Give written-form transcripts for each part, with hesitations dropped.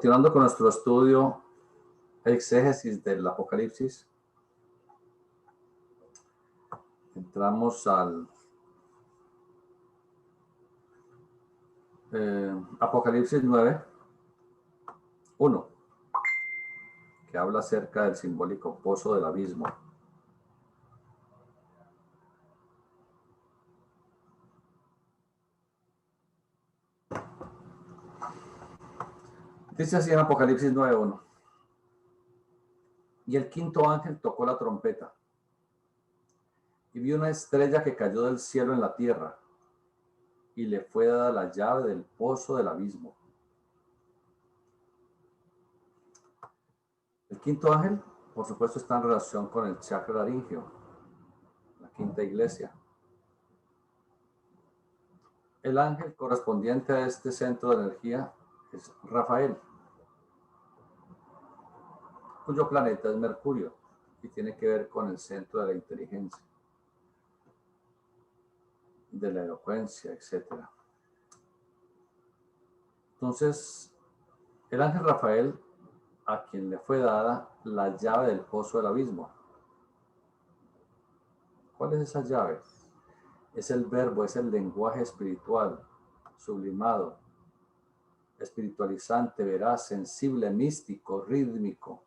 Continuando con nuestro estudio exégesis del Apocalipsis, entramos al Apocalipsis 9:1, que habla acerca del simbólico pozo del abismo. Dice así en Apocalipsis 9:1: y el quinto ángel tocó la trompeta, y vi una estrella que cayó del cielo en la tierra, y le fue dada la llave del pozo del abismo. El quinto ángel, por supuesto, está en relación con el chakra laringio, la quinta iglesia. El ángel correspondiente a este centro de energía es Rafael, cuyo planeta es Mercurio y tiene que ver con el centro de la inteligencia, de la elocuencia, etc. Entonces, el ángel Rafael, a quien le fue dada la llave del pozo del abismo. ¿Cuál es esa llave? Es el verbo, es el lenguaje espiritual, sublimado, espiritualizante, veraz, sensible, místico, rítmico,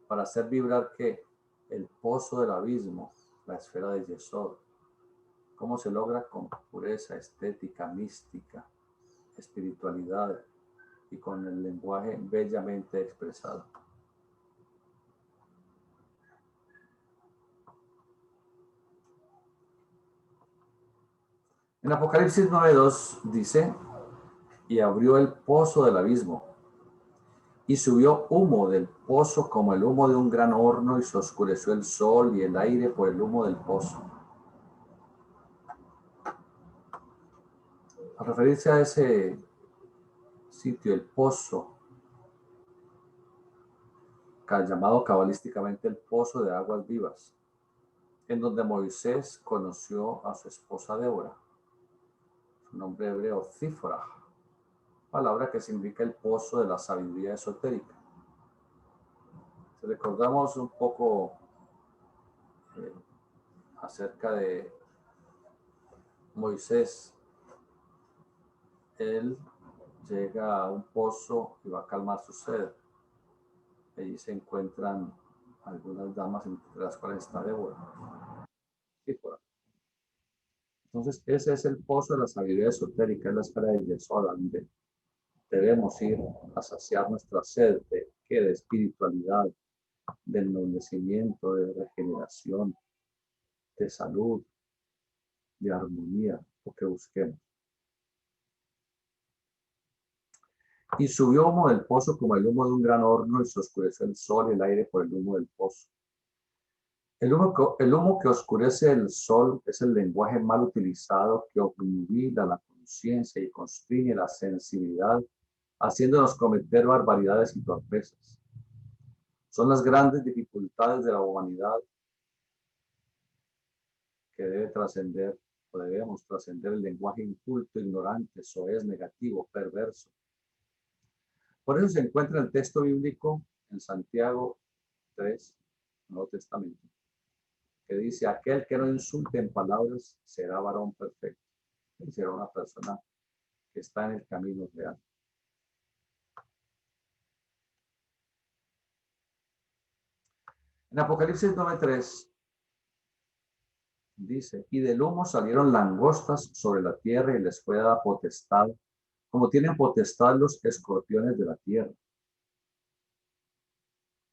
para hacer vibrar que el pozo del abismo, la esfera de Yesod. ¿Cómo se logra? Con pureza, estética, mística, espiritualidad y con el lenguaje bellamente expresado. En Apocalipsis 9:2 dice: y abrió el pozo del abismo, y subió humo del pozo como el humo de un gran horno, y se oscureció el sol y el aire por el humo del pozo. Al referirse a ese sitio, el pozo, llamado cabalísticamente el pozo de aguas vivas, en donde Moisés conoció a su esposa Débora, su nombre hebreo Zífora, palabra que significa el pozo de la sabiduría esotérica. Si recordamos un poco acerca de Moisés, él llega a un pozo y va a calmar su sed. Allí se encuentran algunas damas, entre las cuales está Débora. Zífora. Entonces, ese es el pozo de la sabiduría esotérica, es la esfera de Yesod, donde debemos ir a saciar nuestra sed de espiritualidad, de ennoblecimiento, de regeneración, de salud, de armonía, lo que busquemos. Y subió humo del pozo como el humo de un gran horno, y se oscureció el sol y el aire por el humo del pozo. El humo que oscurece el sol es el lenguaje mal utilizado que obnubila la conciencia y constriñe la sensibilidad, haciéndonos cometer barbaridades y torpezas. Son las grandes dificultades de la humanidad que debe trascender, o debemos trascender, el lenguaje inculto, ignorante, soez, negativo, perverso. Por eso se encuentra el texto bíblico en Santiago 3, Nuevo Testamento, que dice: aquel que no insulte en palabras será varón perfecto, y será una persona que está en el camino real. En Apocalipsis 9:3 dice: y del humo salieron langostas sobre la tierra, y les fue dada potestad, como tienen potestad los escorpiones de la tierra.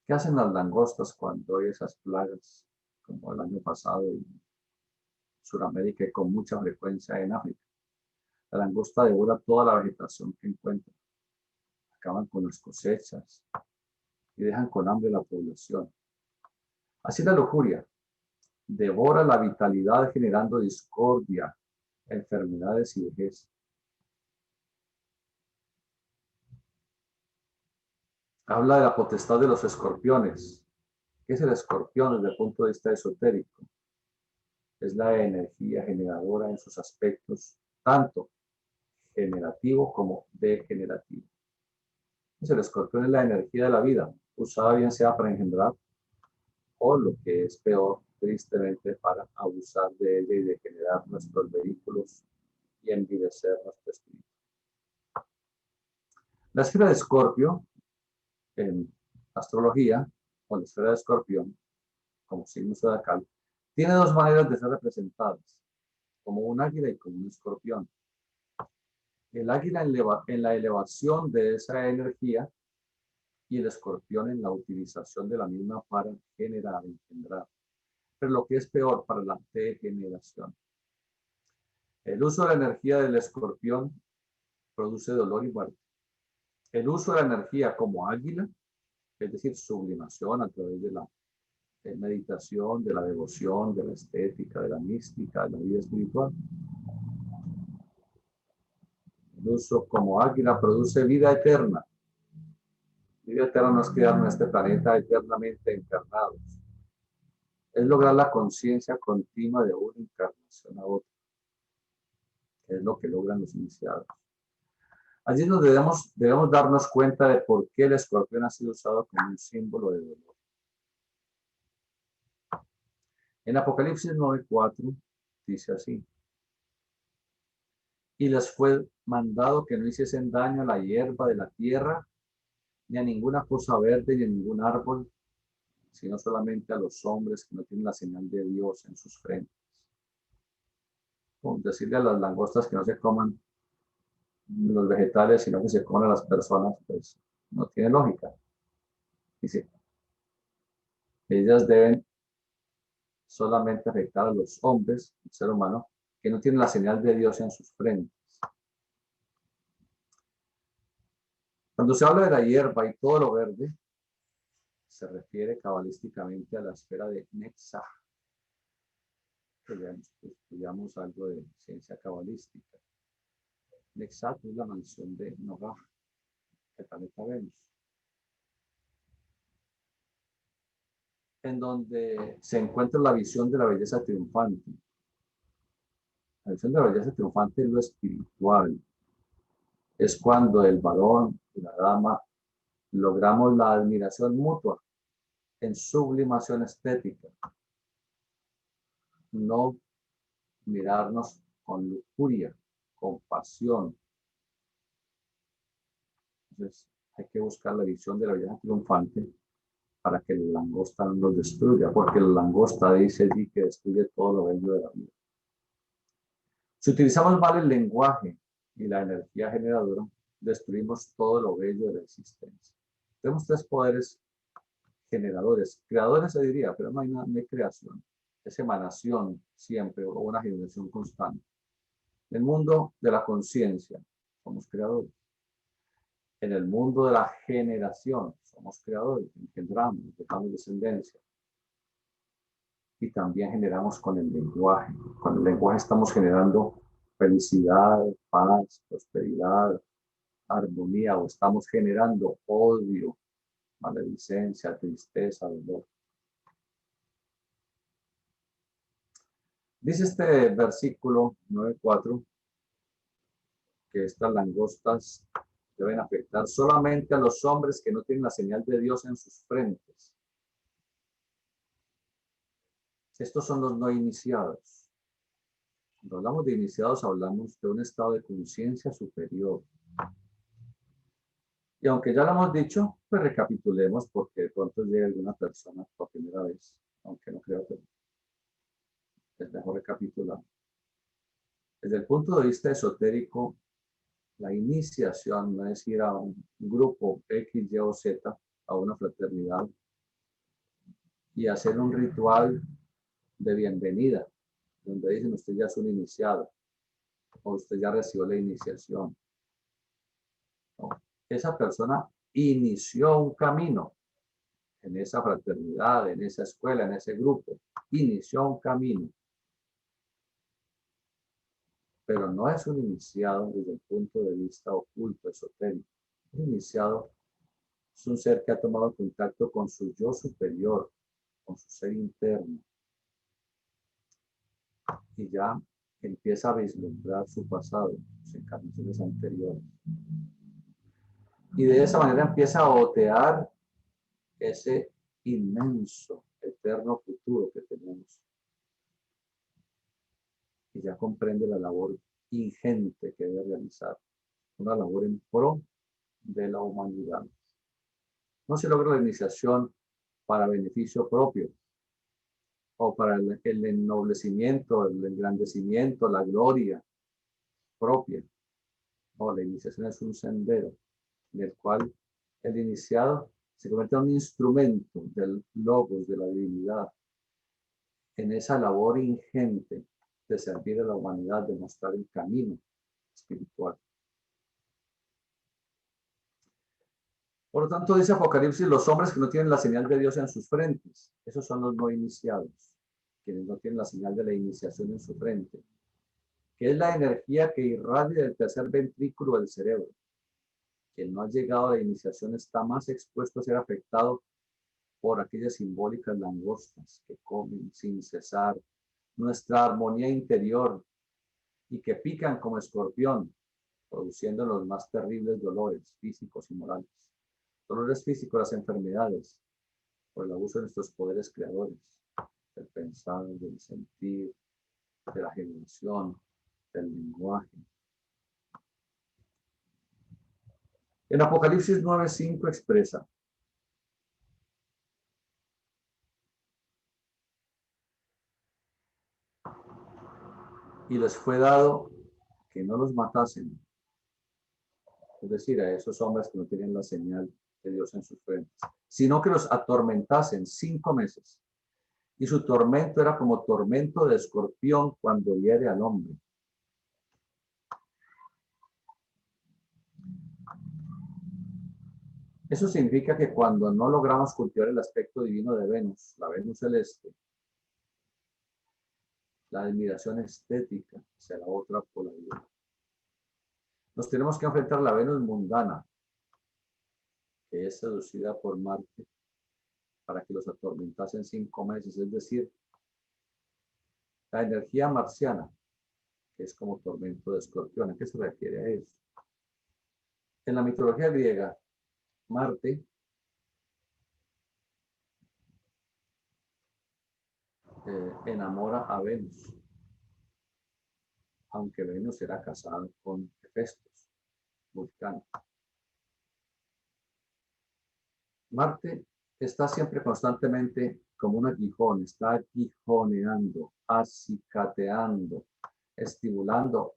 ¿Qué hacen las langostas cuando hay esas plagas, como el año pasado en Sudamérica y con mucha frecuencia en África? La langosta devora toda la vegetación que encuentra, acaban con las cosechas y dejan con hambre la población. Así la lujuria devora la vitalidad, generando discordia, enfermedades y vejez. Habla de la potestad de los escorpiones. ¿Qué es el escorpión desde el punto de vista esotérico? Es la energía generadora en sus aspectos, tanto generativo como degenerativo. Pues el escorpión es la energía de la vida, usada bien sea para engendrar o lo que es peor, tristemente, para abusar de ella y de generar nuestros vehículos y envidecer nuestro espíritu. La esfera de Escorpio, en astrología, o la esfera de Escorpión, como signo zodiacal, tiene dos maneras de ser representadas, como un águila y como un escorpión. El águila en la elevación de esa energía y el escorpión en la utilización de la misma para generar, engendrar. Pero lo que es peor, para la degeneración. El uso de la energía del escorpión produce dolor y muerte. El uso de la energía como águila, es decir, sublimación a través de la meditación, de la devoción, de la estética, de la mística, de la vida espiritual. El uso como águila produce vida eterna. Vida eterna no es quedarnos en este planeta eternamente encarnados. Es lograr la conciencia continua de una encarnación a otra, que es lo que logran los iniciados. Allí nos debemos darnos cuenta de por qué el escorpión ha sido usado como un símbolo de dolor. En Apocalipsis 9:4 dice así: y les fue mandado que no hiciesen daño a la hierba de la tierra, ni a ninguna cosa verde, ni a ningún árbol, sino solamente a los hombres que no tienen la señal de Dios en sus frentes. Como decirle a las langostas que no se coman los vegetales, sino que se coman a las personas, pues no tiene lógica. Dice, ellas deben solamente afectar a los hombres, el ser humano, que no tienen la señal de Dios en sus frentes. Cuando se habla de la hierba y todo lo verde, se refiere cabalísticamente a la esfera de Netzach. Estudiamos algo de ciencia cabalística. Netzach es la mansión de Nogah, el planeta Venus, en donde se encuentra la visión de la belleza triunfante. La visión de la belleza triunfante es lo espiritual. Es cuando el varón y la dama logramos la admiración mutua en sublimación estética. No mirarnos con lujuria, con pasión. Entonces, hay que buscar la visión de la belleza triunfante para que la langosta no nos destruya, porque la langosta dice allí que destruye todo lo bello de la vida. Si utilizamos mal el lenguaje y la energía generadora, destruimos todo lo bello de la existencia. Tenemos tres poderes generadores, creadores se diría, pero no hay creación, es emanación siempre o una generación constante. En el mundo de la conciencia somos creadores. En el mundo de la generación somos creadores, engendramos, dejamos descendencia. Y también generamos con el lenguaje. Con el lenguaje estamos generando felicidad, paz, prosperidad, armonía, o estamos generando odio, maledicencia, tristeza, dolor. Dice este versículo 9:4 que estas langostas deben afectar solamente a los hombres que no tienen la señal de Dios en sus frentes. Estos son los no iniciados. Cuando hablamos de iniciados, hablamos de un estado de conciencia superior. Y aunque ya lo hemos dicho, pues recapitulemos porque de pronto llega alguna persona por primera vez, aunque no creo que es mejor recapitular. Desde el punto de vista esotérico, la iniciación no es ir a un grupo X, Y o Z, a una fraternidad y hacer un ritual de bienvenida, donde dicen usted ya es un iniciado o usted ya recibió la iniciación. No. Esa persona inició un camino en esa fraternidad, en esa escuela, en ese grupo. Inició un camino. Pero no es un iniciado desde el punto de vista oculto, esotérico. Un iniciado es un ser que ha tomado contacto con su yo superior, con su ser interno. Y ya empieza a vislumbrar su pasado, sus encarnaciones anteriores. Y de esa manera empieza a otear ese inmenso, eterno futuro que tenemos. Y ya comprende la labor ingente que debe realizar, una labor en pro de la humanidad. No se logra la iniciación para beneficio propio o para el ennoblecimiento, el engrandecimiento, la gloria propia. No, la iniciación es un sendero en el cual el iniciado se convierte en un instrumento del logos, de la divinidad, en esa labor ingente de servir a la humanidad, de mostrar el camino espiritual. Por lo tanto, dice Apocalipsis, los hombres que no tienen la señal de Dios en sus frentes, esos son los no iniciados, quienes no tienen la señal de la iniciación en su frente, que es la energía que irradia del tercer ventrículo del cerebro. Quien no ha llegado a la iniciación está más expuesto a ser afectado por aquellas simbólicas langostas que comen sin cesar nuestra armonía interior y que pican como escorpión, produciendo los más terribles dolores físicos y morales. Dolores físicos, las enfermedades, por el abuso de nuestros poderes creadores, del pensar, del sentir, de la generación, del lenguaje. En Apocalipsis 9:5 expresa: y les fue dado que no los matasen, es decir, a esos hombres que no tienen la señal de Dios en sus frentes, sino que los atormentasen 5 meses. Y su tormento era como tormento de escorpión cuando hiere al hombre. Eso significa que cuando no logramos cultivar el aspecto divino de Venus, la Venus celeste, la admiración estética hacia la otra polaridad, nos tenemos que enfrentar a la Venus mundana, que es seducida por Marte para que los atormentasen 5 meses, es decir, la energía marciana, que es como tormento de escorpión. ¿A qué se refiere a eso? En la mitología griega, Marte enamora a Venus, aunque Venus era casada con Hefestos, Vulcano. Marte está siempre constantemente como un aguijón, está aguijoneando, acicateando, estimulando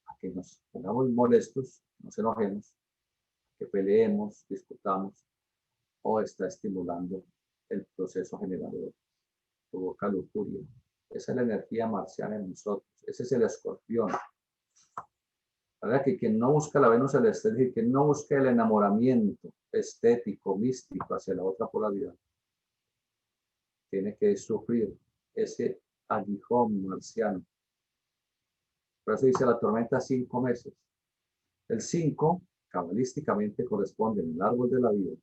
a que nos pongamos molestos, nos enojemos, que peleemos, discutamos, o está estimulando el proceso generador, provoca lujuria. Esa es la energía marciana en nosotros, ese es el escorpión. La verdad que quien no busca la Venus celeste, es decir, quien no busca el enamoramiento estético, místico hacia la otra polaridad, tiene que sufrir ese aguijón marciano. Por eso dice la tormenta 5 meses. El 5, cabalísticamente, corresponde en el árbol de la vida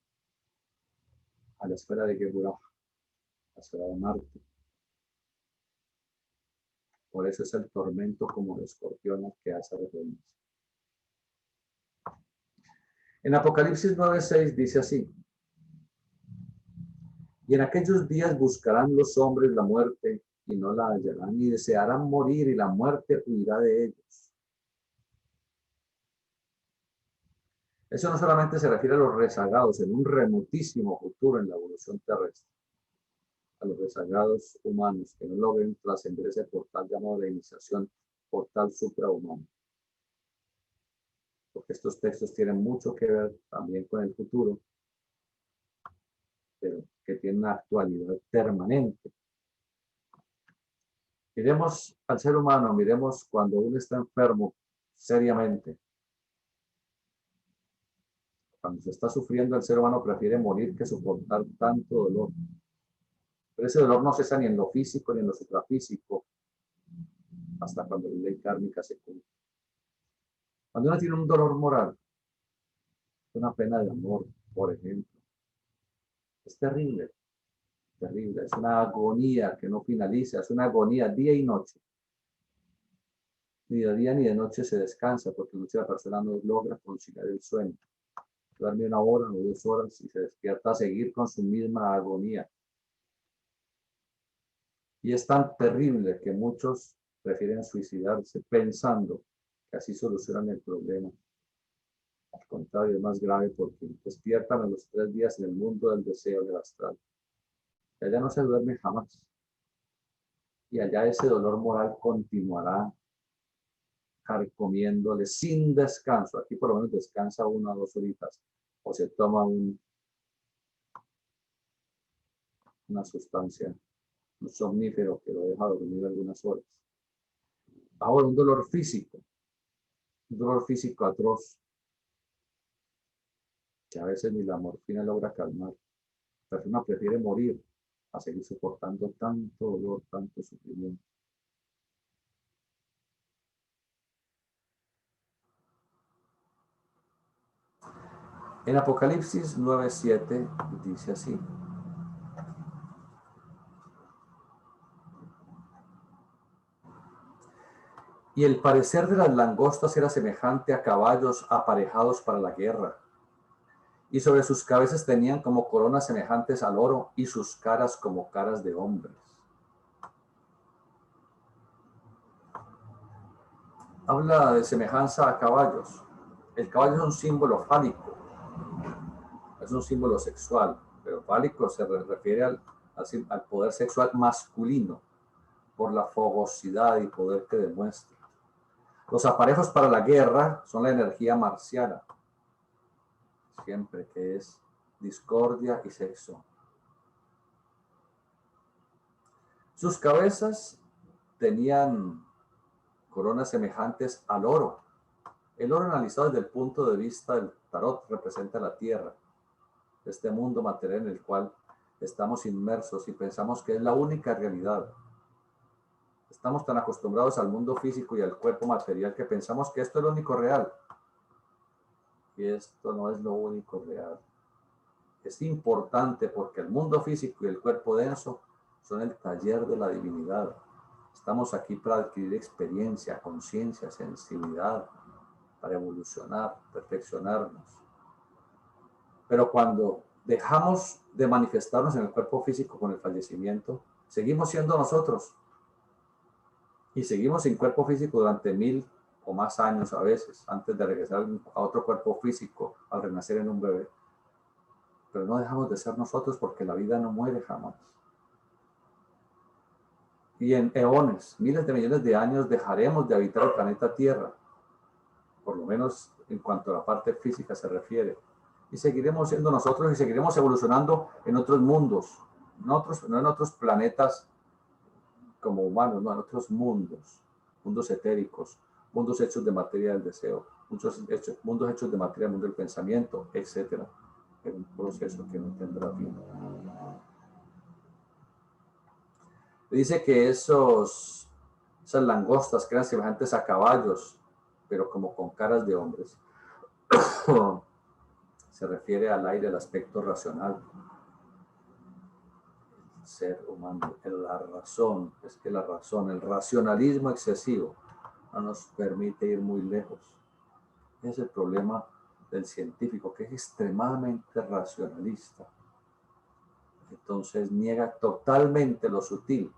a la esfera de Geburah, la esfera de Marte. Por eso es el tormento como de escorpión al que hace referencia. En Apocalipsis 9:6 dice así: y en aquellos días buscarán los hombres la muerte y no la hallarán, y desearán morir y la muerte huirá de ellos. Eso no solamente se refiere a los rezagados en un remotísimo futuro en la evolución terrestre, a los rezagados humanos que no logren trascender ese portal llamado de iniciación, portal suprahumano. Porque estos textos tienen mucho que ver también con el futuro, pero que tienen una actualidad permanente. Miremos al ser humano, miremos cuando uno está enfermo seriamente. Cuando se está sufriendo, el ser humano prefiere morir que soportar tanto dolor. Pero ese dolor no cesa ni en lo físico ni en lo suprafísico, hasta cuando la ley kármica se cumple. Cuando uno tiene un dolor moral, una pena de amor, por ejemplo, es terrible, terrible. Es una agonía que no finaliza, es una agonía día y noche. Ni de día ni de noche se descansa, porque muchas personas no logra conciliar el sueño. duerme 1 hora o 2 horas y se despierta a seguir con su misma agonía. Y es tan terrible que muchos prefieren suicidarse pensando que así solucionan el problema. Al contrario, es más grave porque despiertan a los 3 días en el mundo del deseo del astral. Y allá no se duerme jamás. Y allá ese dolor moral continuará carcomiéndole sin descanso. Aquí por lo menos descansa 1 o 2 horitas o se toma una sustancia, un somnífero que lo deja dormir algunas horas. Ahora, un dolor físico atroz, que a veces ni la morfina logra calmar. La persona prefiere morir a seguir soportando tanto dolor, tanto sufrimiento. En Apocalipsis 9:7 dice así: y el parecer de las langostas era semejante a caballos aparejados para la guerra, y sobre sus cabezas tenían como coronas semejantes al oro, y sus caras como caras de hombres. Habla de semejanza a caballos. El caballo es un símbolo fálico, es un símbolo sexual, pero fálico se refiere al poder sexual masculino, por la fogosidad y poder que demuestra. Los aparejos para la guerra son la energía marciana, siempre, que es discordia y sexo. Sus cabezas tenían coronas semejantes al oro. El oro, analizado desde el punto de vista del tarot, representa la tierra, este mundo material en el cual estamos inmersos y pensamos que es la única realidad. Estamos tan acostumbrados al mundo físico y al cuerpo material que pensamos que esto es lo único real. Y esto no es lo único real. Es importante porque el mundo físico y el cuerpo denso son el taller de la divinidad. Estamos aquí para adquirir experiencia, conciencia, sensibilidad, para evolucionar, perfeccionarnos. Pero cuando dejamos de manifestarnos en el cuerpo físico con el fallecimiento, seguimos siendo nosotros. Y seguimos sin cuerpo físico durante 1000 o más años a veces, antes de regresar a otro cuerpo físico, al renacer en un bebé. Pero no dejamos de ser nosotros porque la vida no muere jamás. Y en eones, miles de millones de años, dejaremos de habitar el planeta Tierra, por lo menos en cuanto a la parte física se refiere. Y seguiremos siendo nosotros y seguiremos evolucionando en otros mundos, no en otros planetas como humanos, no, en otros mundos etéricos, mundos hechos de materia del deseo, mundos hechos de materia del mundo del pensamiento, etc. Es un proceso que no tendrá fin. Dice que esas langostas que eran semejantes a caballos, pero como con caras de hombres, se refiere al aire, al aspecto racional. El ser humano, la razón, es que la razón, el racionalismo excesivo, no nos permite ir muy lejos. Es el problema del científico, que es extremadamente racionalista. Entonces niega totalmente lo sutil.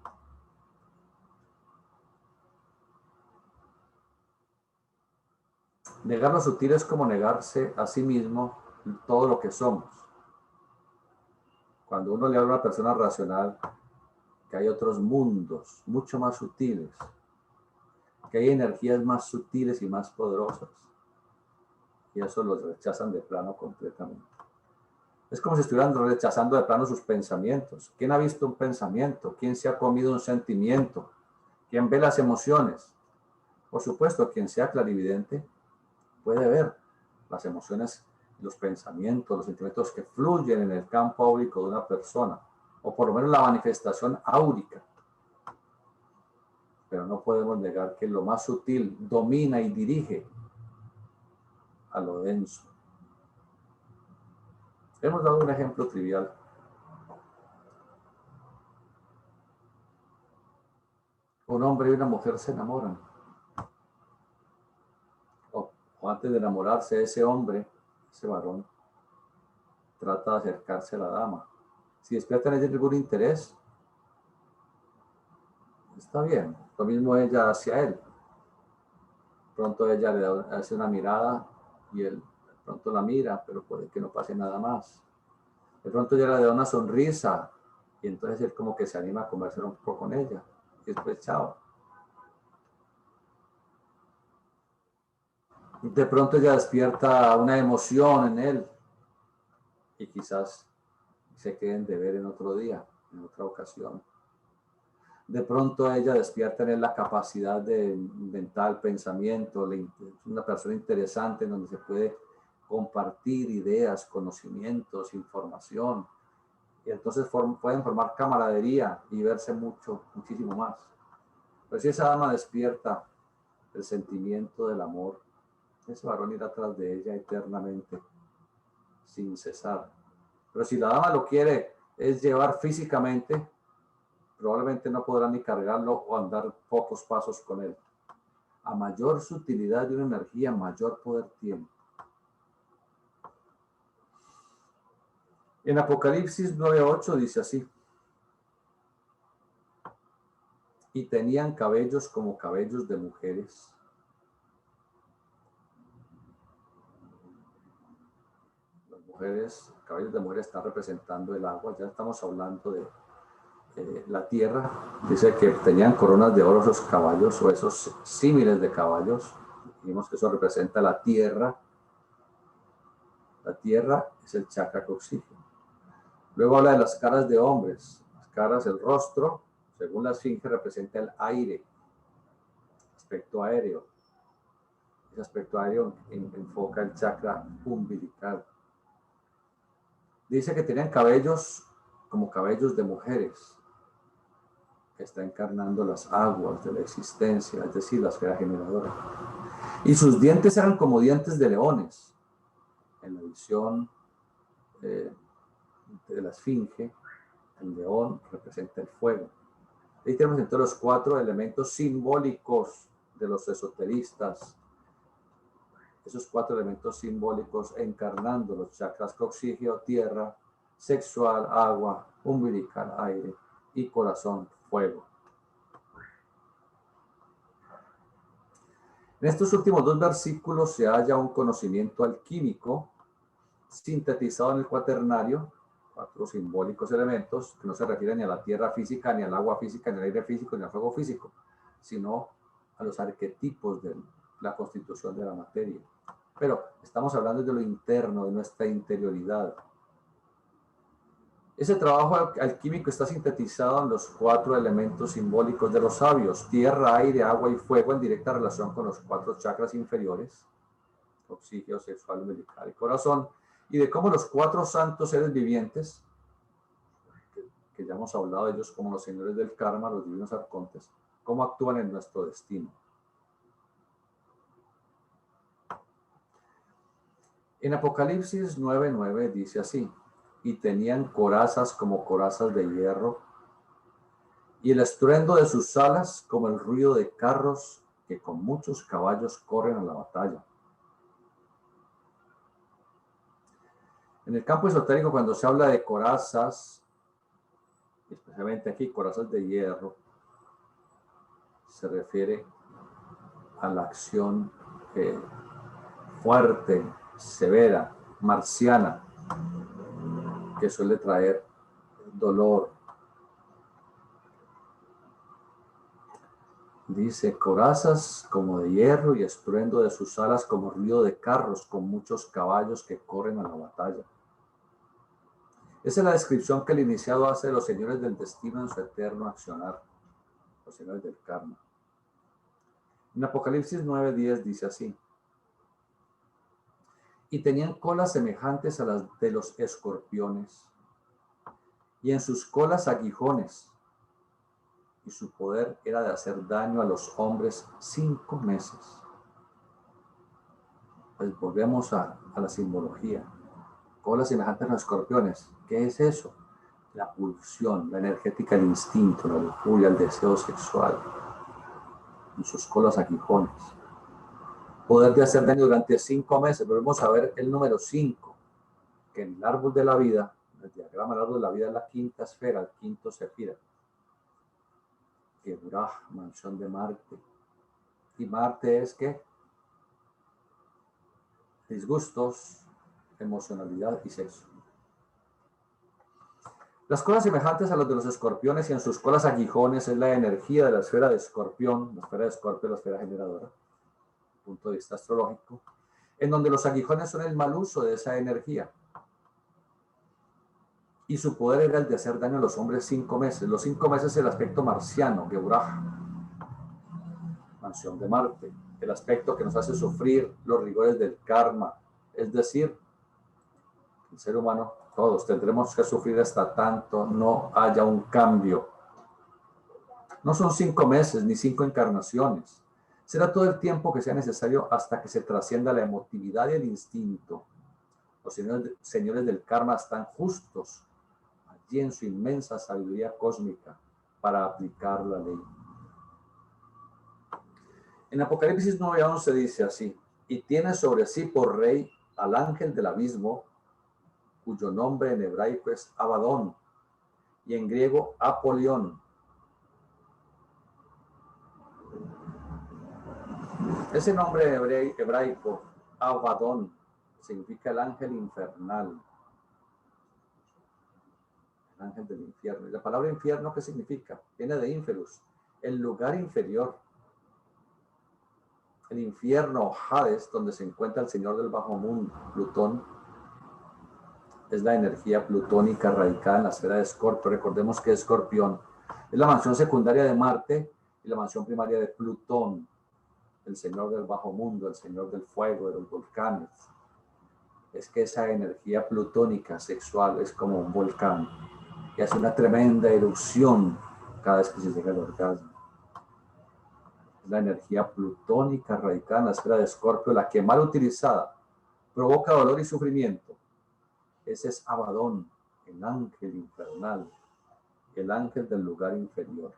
Negar lo sutil es como negarse a sí mismo todo lo que somos. Cuando uno le habla a una persona racional, que hay otros mundos mucho más sutiles, que hay energías más sutiles y más poderosas, y eso los rechazan de plano completamente. Es como si estuvieran rechazando de plano sus pensamientos. ¿Quién ha visto un pensamiento? ¿Quién se ha comido un sentimiento? ¿Quién ve las emociones? Por supuesto, quien sea clarividente puede ver las emociones, los pensamientos, los sentimientos que fluyen en el campo áurico de una persona, o por lo menos la manifestación áurica. Pero no podemos negar que lo más sutil domina y dirige a lo denso. Hemos dado un ejemplo trivial. Un hombre y una mujer se enamoran. O antes de enamorarse, ese hombre, ese varón, trata de acercarse a la dama. Si despierta en ella algún interés, está bien. Lo mismo ella hacia él. Pronto ella le hace una mirada y él de pronto la mira, pero puede que no pase nada más. De pronto ella le da una sonrisa y entonces él como que se anima a conversar un poco con ella. Y después, chao. De pronto ella despierta una emoción en él y quizás se queden de ver en otro día, en otra ocasión. De pronto ella despierta en él la capacidad de inventar pensamiento, una persona interesante en donde se puede compartir ideas, conocimientos, información. Y entonces pueden formar camaradería y verse muchísimo más. Pero si esa dama despierta el sentimiento del amor, ese varón irá atrás de ella eternamente, sin cesar. Pero si la dama lo quiere es llevar físicamente, probablemente no podrá ni cargarlo o andar pocos pasos con él. A mayor sutilidad de una energía, mayor poder tiene. En Apocalipsis 9:8 dice así: y tenían cabellos como cabellos de mujeres. Las mujeres, cabellos de mujeres están representando el agua. Ya estamos hablando de la tierra. Dice que tenían coronas de oro esos caballos o esos símiles de caballos. Dijimos que eso representa la tierra. La tierra es el chakra coxígeo. Luego habla de las caras de hombres. Las caras, el rostro, según la esfinge, representa el aire, aspecto aéreo. Ese aspecto aéreo enfoca el chakra umbilical. Dice que tenían cabellos como cabellos de mujeres, que está encarnando las aguas de la existencia, es decir, la esfera generadora. Y sus dientes eran como dientes de leones. En la visión de la esfinge, el león representa el fuego. Ahí tenemos entonces los 4 elementos simbólicos de los esoteristas. Esos 4 elementos simbólicos encarnando los chakras coxígeo, tierra, sexual, agua, umbilical, aire y corazón, fuego. En estos últimos 2 versículos se halla un conocimiento alquímico sintetizado en el cuaternario, 4 simbólicos elementos que no se refieren ni a la tierra física, ni al agua física, ni al aire físico, ni al fuego físico, sino a los arquetipos de la constitución de la materia. Pero estamos hablando de lo interno, de nuestra interioridad. Ese trabajo alquímico está sintetizado en los 4 elementos simbólicos de los sabios: tierra, aire, agua y fuego, en directa relación con los 4 chakras inferiores, oxígeno, sexual, umbilical y corazón, y de cómo los 4 santos seres vivientes, que ya hemos hablado de ellos como los señores del karma, los divinos arcontes, cómo actúan en nuestro destino. En Apocalipsis 9:9 dice así: y tenían corazas como corazas de hierro, y el estruendo de sus alas como el ruido de carros que con muchos caballos corren a la batalla. En el campo esotérico, cuando se habla de corazas, especialmente aquí corazas de hierro, se refiere a la acción fuerte, severa, marciana, que suele traer dolor. Dice, corazas como de hierro y estruendo de sus alas como ruido de carros con muchos caballos que corren a la batalla. Esa es la descripción que el iniciado hace de los señores del destino en su eterno accionar, los señores del karma. En Apocalipsis 9:10 dice así: y tenían colas semejantes a las de los escorpiones, y en sus colas aguijones, y su poder era de hacer daño a los hombres 5 meses. Pues volvemos a la simbología. Colas semejantes a los escorpiones. ¿Qué es eso? La pulsión, la energética, el instinto, la lujuria, el deseo sexual. En sus colas aguijones. Poder de hacer daño durante 5 meses. Volvemos a ver el número 5. que en el árbol de la vida, el diagrama del árbol de la vida es la quinta esfera, el quinto sefira, Geburah, mansión de Marte. Y Marte es ¿qué? Disgustos, emocionalidad y sexo. Las colas semejantes a las de los escorpiones y en sus colas aguijones es la energía de la esfera de escorpión, la esfera de escorpio, la esfera generadora, desde el punto de vista astrológico, en donde los aguijones son el mal uso de esa energía. Y su poder era el de hacer daño a los hombres 5 meses. Los 5 meses el aspecto marciano, Geburah, mansión de Marte, el aspecto que nos hace sufrir los rigores del karma, es decir, el ser humano, todos tendremos que sufrir hasta tanto no haya un cambio. No son 5 meses ni 5 encarnaciones. Será todo el tiempo que sea necesario hasta que se trascienda la emotividad y el instinto. Los señores del karma están justos allí en su inmensa sabiduría cósmica para aplicar la ley. En Apocalipsis 9:11 dice así: y tiene sobre sí por rey al ángel del abismo, cuyo nombre en hebraico es Abadón y en griego Apolión. Ese nombre hebraico, Abadón, significa el ángel infernal, el ángel del infierno. Y la palabra infierno, ¿qué significa? Viene de inferus, el lugar inferior. El infierno, Hades, donde se encuentra el señor del bajo mundo, Plutón, es la energía plutónica radicada en la esfera de Escorpio. Recordemos que Escorpión es la mansión secundaria de Marte y la mansión primaria de Plutón, el señor del bajo mundo, el señor del fuego, de los volcanes. Es que esa energía plutónica sexual es como un volcán y hace una tremenda erupción cada vez que se llega al orgasmo. Es la energía plutónica radicada en la esfera de Escorpio, la que mal utilizada provoca dolor y sufrimiento. Ese es Abadón, el ángel infernal, el ángel del lugar inferior.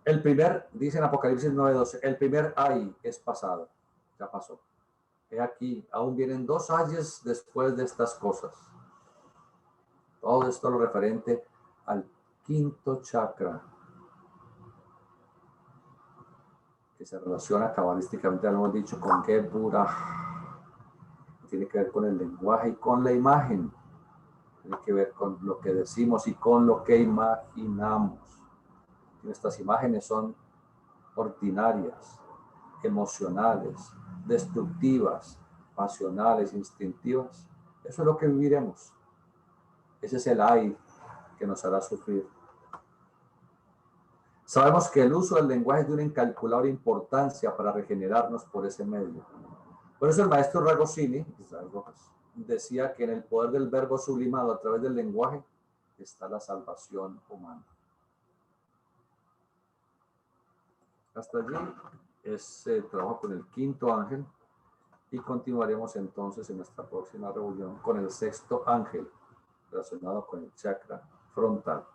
El primer, dice en Apocalipsis 9:12, el primer ay es pasado, ya pasó. He aquí, aún vienen 2 ayes después de estas cosas. Todo esto lo referente al quinto chakra, que se relaciona cabalísticamente, lo hemos dicho, con Geburah. Tiene que ver con el lenguaje y con la imagen. Tiene que ver con lo que decimos y con lo que imaginamos. Nuestras imágenes son ordinarias, emocionales, destructivas, pasionales, instintivas. Eso es lo que viviremos. Ese es el ay que nos hará sufrir. Sabemos que el uso del lenguaje es de una incalculable importancia para regenerarnos por ese medio. Por eso el maestro Ragosini, Israel Rojas, decía que en el poder del verbo sublimado a través del lenguaje está la salvación humana. Hasta allí es trabajo con el quinto ángel y continuaremos entonces en nuestra próxima reunión con el sexto ángel relacionado con el chakra frontal.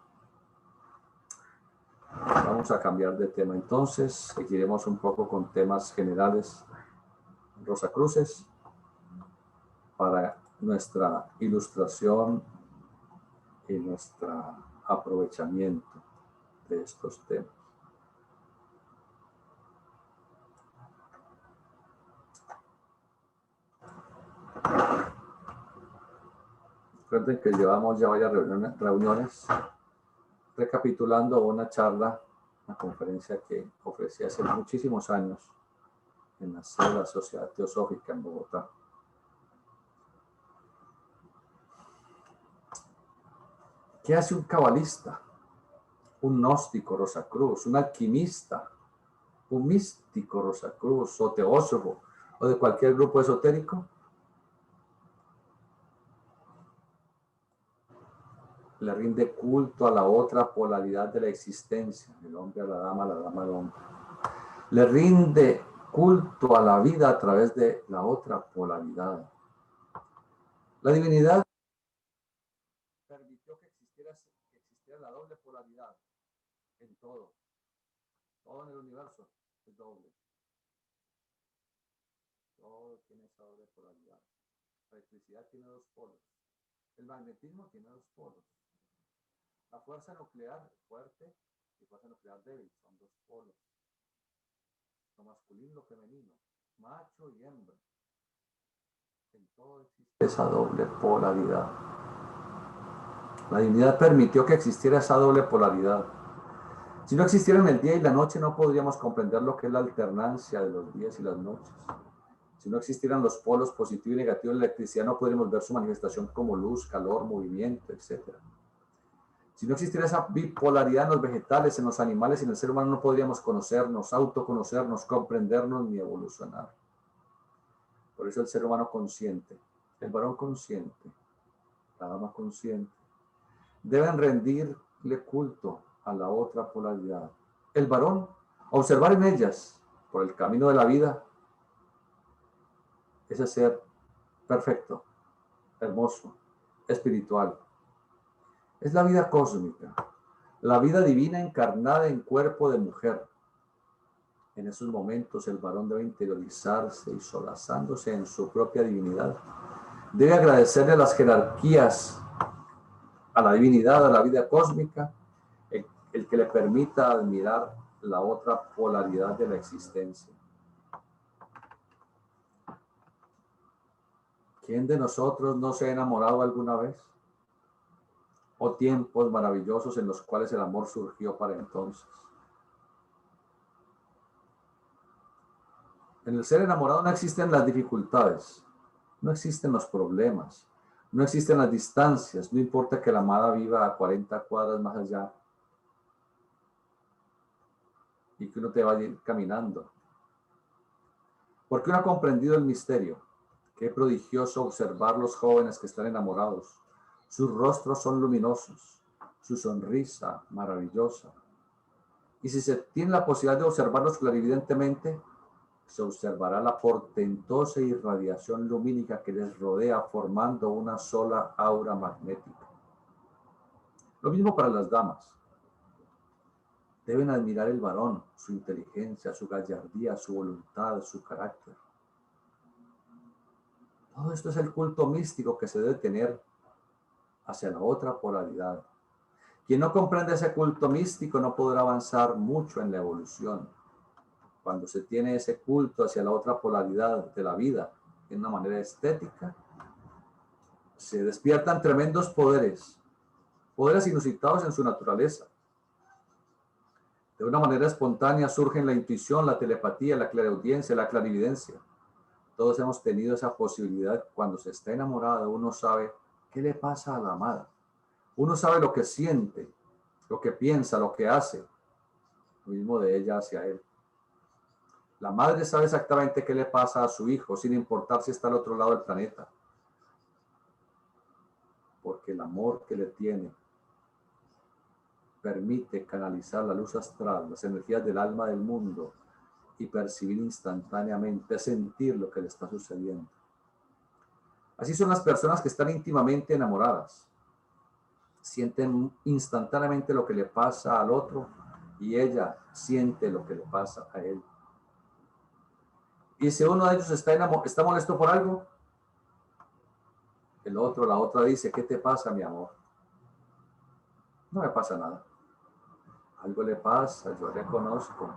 Vamos a cambiar de tema entonces, seguiremos un poco con temas generales rosacruces para nuestra ilustración y nuestro aprovechamiento de estos temas. Recuerden que llevamos ya varias reuniones recapitulando una charla, una conferencia que ofrecí hace muchísimos años en la sede de la Sociedad Teosófica en Bogotá. ¿Qué hace un cabalista, un gnóstico Rosacruz, un alquimista, un místico Rosacruz o teósofo o de cualquier grupo esotérico? Le rinde culto a la otra polaridad de la existencia, el hombre a la dama al hombre. Le rinde culto a la vida a través de la otra polaridad. La divinidad permitió que existiera la doble polaridad en todo. Todo en el universo es doble. Todo tiene esa doble polaridad. La electricidad tiene dos polos. El magnetismo tiene dos polos. La fuerza nuclear fuerte y fuerza nuclear débil son dos polos. Lo masculino y lo femenino, macho y hembra. En todo existe esa doble polaridad. La divinidad permitió que existiera esa doble polaridad. Si no existieran el día y la noche, no podríamos comprender lo que es la alternancia de los días y las noches. Si no existieran los polos positivo y negativo de la electricidad, no podríamos ver su manifestación como luz, calor, movimiento, etc. Si no existiera esa bipolaridad en los vegetales, en los animales y en el ser humano, no podríamos conocernos, autoconocernos, comprendernos ni evolucionar. Por eso el ser humano consciente, el varón consciente, la dama consciente, deben rendirle culto a la otra polaridad. El varón, observar en ellas, por el camino de la vida, ese ser perfecto, hermoso, espiritual. Es la vida cósmica, la vida divina encarnada en cuerpo de mujer. En esos momentos el varón debe interiorizarse y solazándose en su propia divinidad. Debe agradecerle a las jerarquías, a la divinidad, a la vida cósmica, el que le permita admirar la otra polaridad de la existencia. ¿Quién de nosotros no se ha enamorado alguna vez? O tiempos maravillosos en los cuales el amor surgió para entonces. En el ser enamorado no existen las dificultades, no existen los problemas, no existen las distancias, no importa que la amada viva a 40 cuadras más allá y que uno te vaya a ir caminando. Porque uno ha comprendido el misterio. Qué prodigioso observar los jóvenes que están enamorados. Sus rostros son luminosos, su sonrisa maravillosa. Y si se tiene la posibilidad de observarlos clarividentemente, se observará la portentosa irradiación lumínica que les rodea formando una sola aura magnética. Lo mismo para las damas. Deben admirar el varón, su inteligencia, su gallardía, su voluntad, su carácter. Todo esto es el culto místico que se debe tener hacia la otra polaridad. Quien no comprende ese culto místico no podrá avanzar mucho en la evolución. Cuando se tiene ese culto hacia la otra polaridad de la vida, de una manera estética, se despiertan tremendos poderes, poderes inusitados en su naturaleza. De una manera espontánea surgen la intuición, la telepatía, la clareaudiencia, la clarividencia. Todos hemos tenido esa posibilidad. Cuando se está enamorado, uno sabe qué le pasa a la amada. Uno sabe lo que siente, lo que piensa, lo que hace. Lo mismo de ella hacia él. La madre sabe exactamente qué le pasa a su hijo, sin importar si está al otro lado del planeta. Porque el amor que le tiene permite canalizar la luz astral, las energías del alma del mundo y percibir instantáneamente, sentir lo que le está sucediendo. Así son las personas que están íntimamente enamoradas. Sienten instantáneamente lo que le pasa al otro y ella siente lo que le pasa a él. Y si uno de ellos está molesto por algo, el otro, la otra dice, ¿qué te pasa, mi amor? No me pasa nada. Algo le pasa, yo reconozco.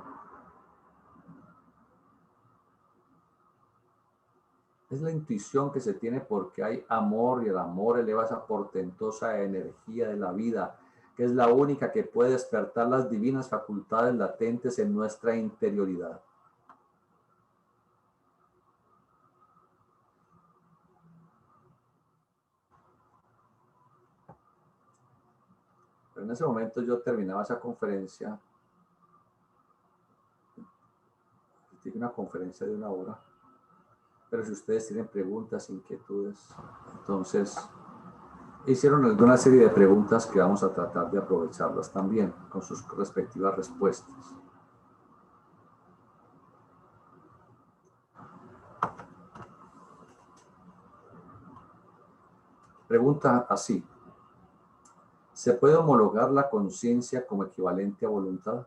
Es la intuición que se tiene porque hay amor y el amor eleva esa portentosa energía de la vida, que es la única que puede despertar las divinas facultades latentes en nuestra interioridad. Pero en ese momento yo terminaba esa conferencia, dije una conferencia de 1 hora, pero si ustedes tienen preguntas, inquietudes, entonces hicieron alguna serie de preguntas que vamos a tratar de aprovecharlas también con sus respectivas respuestas. Pregunta así: ¿se puede homologar la conciencia como equivalente a voluntad?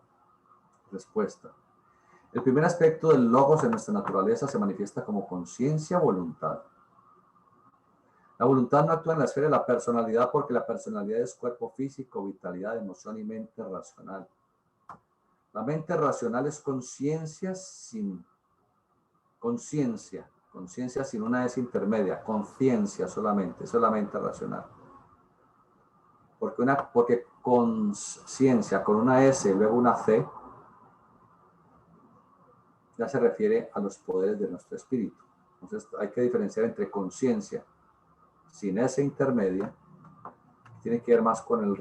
Respuesta: El primer aspecto del logos en nuestra naturaleza se manifiesta como conciencia, voluntad. La voluntad no actúa en la esfera de la personalidad porque la personalidad es cuerpo físico, vitalidad, emoción y mente racional. La mente racional es conciencia sin conciencia, conciencia sin una S intermedia, conciencia solamente, solamente racional. Porque conciencia con una S y luego una C ya se refiere a los poderes de nuestro espíritu. Entonces hay que diferenciar entre conciencia sin S intermedia, tiene que ver más con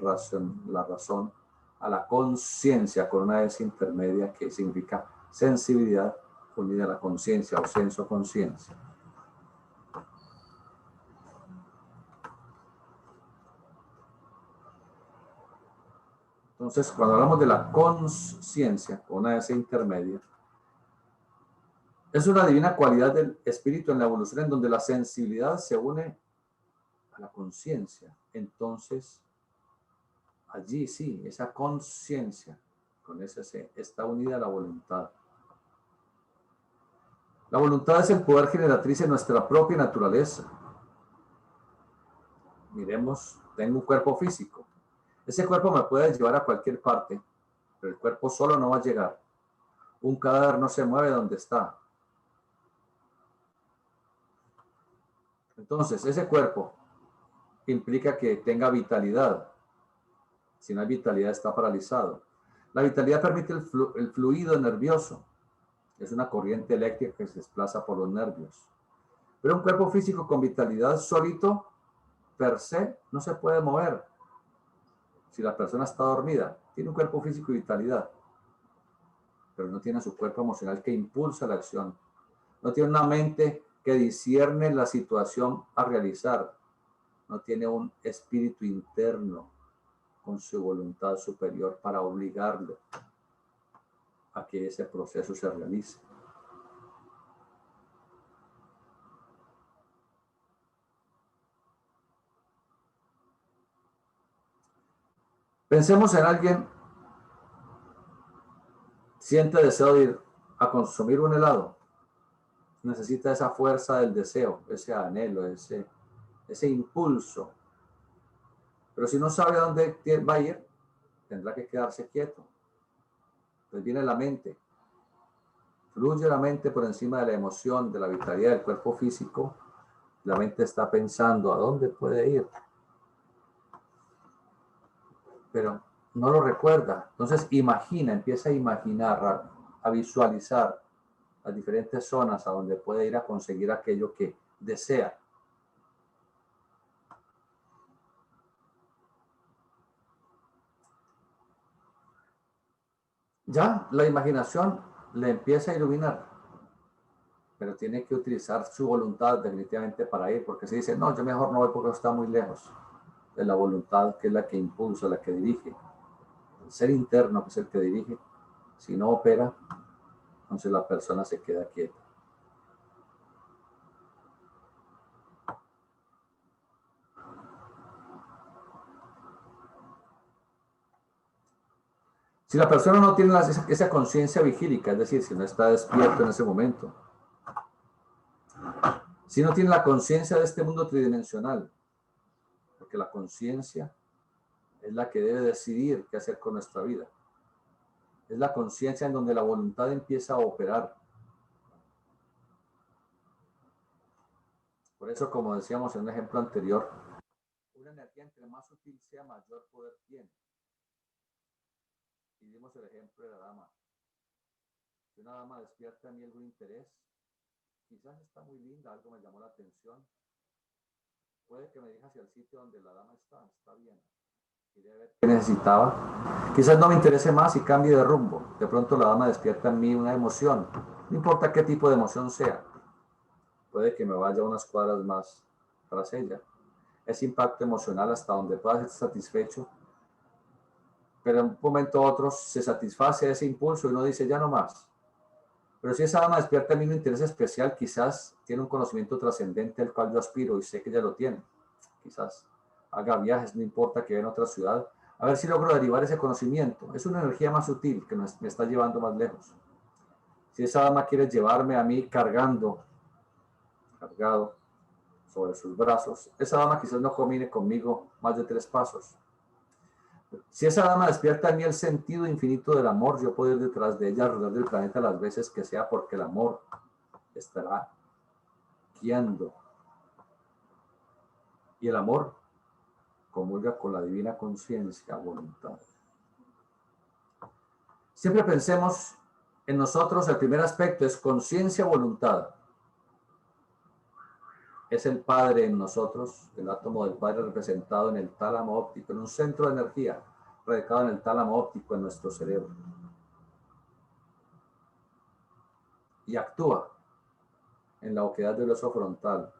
la razón, a la conciencia con una S intermedia que significa sensibilidad unida a la conciencia o senso-conciencia. Entonces, cuando hablamos de la conciencia con una S intermedia, es una divina cualidad del espíritu en la evolución en donde la sensibilidad se une a la conciencia. Entonces, allí sí, esa conciencia con ese C está unida a la voluntad. La voluntad es el poder generatriz en nuestra propia naturaleza. Miremos, tengo un cuerpo físico. Ese cuerpo me puede llevar a cualquier parte, pero el cuerpo solo no va a llegar. Un cadáver no se mueve donde está. Entonces, ese cuerpo implica que tenga vitalidad. Si no hay vitalidad, está paralizado. La vitalidad permite el fluido nervioso. Es una corriente eléctrica que se desplaza por los nervios. Pero un cuerpo físico con vitalidad solito, per se, no se puede mover. Si la persona está dormida, tiene un cuerpo físico y vitalidad, pero no tiene su cuerpo emocional que impulsa la acción. No tiene una mente que discierne la situación a realizar. No tiene un espíritu interno con su voluntad superior para obligarlo a que ese proceso se realice. Pensemos en alguien siente deseo de ir a consumir un helado. Necesita esa fuerza del deseo, ese anhelo, ese impulso. Pero si no sabe a dónde va a ir, tendrá que quedarse quieto. Entonces viene la mente. Fluye la mente por encima de la emoción, de la vitalidad del cuerpo físico. La mente está pensando a dónde puede ir, pero no lo recuerda. Entonces empieza a imaginar, a visualizar las diferentes zonas a donde puede ir a conseguir aquello que desea. Ya la imaginación le empieza a iluminar, pero tiene que utilizar su voluntad definitivamente para ir, porque si dice, no, yo mejor no voy porque está muy lejos de la voluntad que es la que impulsa, la que dirige. El ser interno que es el que dirige, si no opera, entonces la persona se queda quieta. Si la persona no tiene esa conciencia vigílica, es decir, si no está despierto en ese momento, si no tiene la conciencia de este mundo tridimensional, porque la conciencia es la que debe decidir qué hacer con nuestra vida. Es la conciencia en donde la voluntad empieza a operar. Por eso, como decíamos en un ejemplo anterior, una energía entre más sutil sea, mayor poder tiene. Y dimos el ejemplo de la dama. Si una dama despierta en mí algún interés, quizás está muy linda, algo me llamó la atención. Puede que me diga hacia el sitio donde la dama está bien. Iré a ver qué necesitaba. Quizás no me interese más y cambie de rumbo. De pronto la dama despierta en mí una emoción. No importa qué tipo de emoción sea. Puede que me vaya unas cuadras más tras ella. Ese impacto emocional hasta donde pueda ser satisfecho. Pero en un momento u otro se satisface ese impulso y uno dice ya no más. Pero si esa dama despierta en mí un interés especial, quizás tiene un conocimiento trascendente al cual yo aspiro y sé que ella lo tiene. Quizás haga viajes, no importa que vaya en otra ciudad, a ver si logro derivar ese conocimiento. Es una energía más sutil que me está llevando más lejos. Si esa dama quiere llevarme a mí cargado sobre sus brazos, esa dama quizás no camine conmigo más de 3 pasos. Si esa dama despierta en mí el sentido infinito del amor, yo puedo ir detrás de ella alrededor del planeta las veces que sea, porque el amor estará guiando. Y el amor comulga con la divina conciencia, voluntad. Siempre pensemos en nosotros, el primer aspecto es conciencia, voluntad. Es el Padre en nosotros, el átomo del Padre representado en el tálamo óptico, en un centro de energía radicado en el tálamo óptico en nuestro cerebro. Y actúa en la oquedad del oso frontal,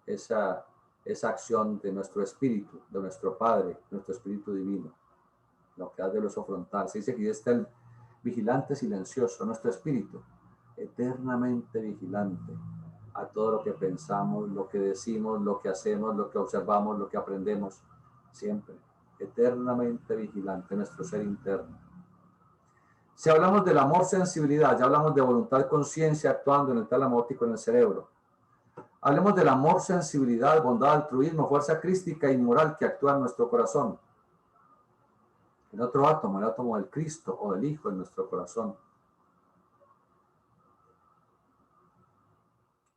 esa acción de nuestro espíritu, de nuestro Padre, nuestro espíritu divino, la oquedad del oso frontal. Se dice que está el vigilante silencioso, nuestro espíritu, eternamente vigilante a todo lo que pensamos, lo que decimos, lo que hacemos, lo que observamos, lo que aprendemos, siempre, eternamente vigilante, nuestro ser interno. Si hablamos del amor, sensibilidad, ya hablamos de voluntad, conciencia actuando en el tálamo óptico en el cerebro. Hablemos del amor, sensibilidad, bondad, altruismo, fuerza crística y moral que actúa en nuestro corazón. El otro átomo, el átomo del Cristo o del Hijo en nuestro corazón.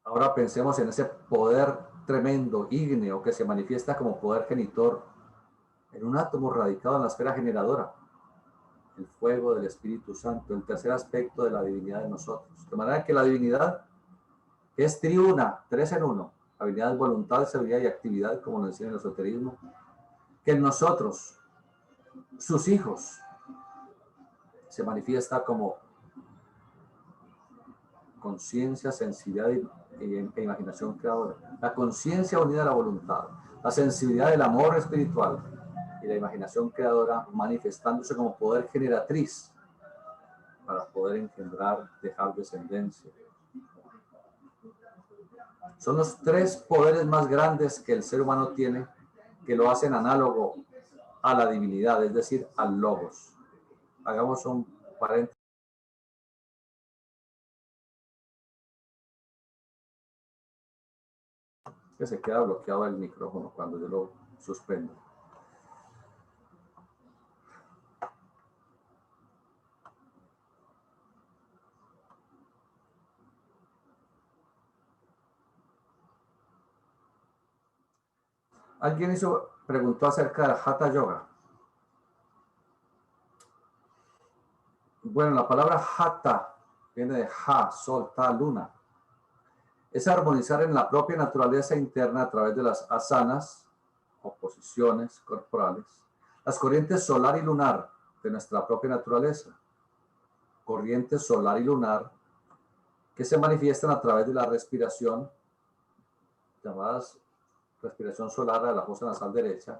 Ahora pensemos en ese poder tremendo, ígneo, que se manifiesta como poder genitor en un átomo radicado en la esfera generadora. El fuego del Espíritu Santo, el tercer aspecto de la divinidad de nosotros. De manera que la divinidad es triuna, 3 en 1. Habilidad, voluntad, sabiduría y actividad, como nos enseña el esoterismo. Que en nosotros, sus hijos, se manifiesta como conciencia, sensibilidad e imaginación creadora. La conciencia unida a la voluntad. La sensibilidad del amor espiritual y la imaginación creadora manifestándose como poder generatriz para poder engendrar, dejar descendencia. Son los 3 poderes más grandes que el ser humano tiene, que lo hacen análogo a la divinidad, es decir, al logos. Hagamos un paréntesis. Que se queda bloqueado el micrófono cuando yo lo suspendo. Alguien preguntó acerca de la Hatha Yoga. Bueno, la palabra Hatha viene de Ha, sol, ta, luna. Es armonizar en la propia naturaleza interna a través de las asanas, o posiciones corporales, las corrientes solar y lunar de nuestra propia naturaleza. Corrientes solar y lunar que se manifiestan a través de la respiración, llamadas respiración solar de la fosa nasal derecha,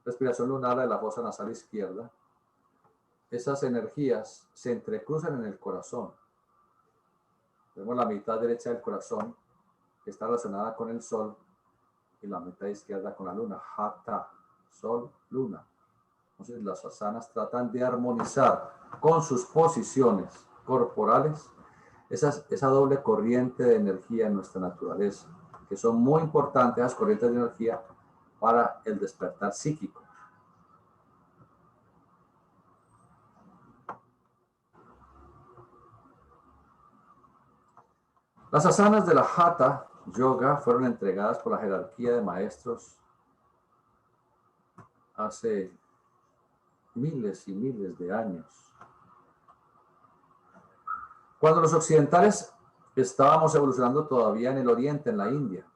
respiración lunar de la fosa nasal izquierda. Esas energías se entrecruzan en el corazón. Vemos la mitad derecha del corazón que está relacionada con el sol y la mitad izquierda con la luna. Hatha, sol, luna. Entonces las asanas tratan de armonizar con sus posiciones corporales esa doble corriente de energía en nuestra naturaleza, que son muy importantes las corrientes de energía para el despertar psíquico. Las asanas de la Hatha Yoga fueron entregadas por la jerarquía de maestros hace miles y miles de años. Cuando los occidentales estábamos evolucionando todavía en el oriente, en la India,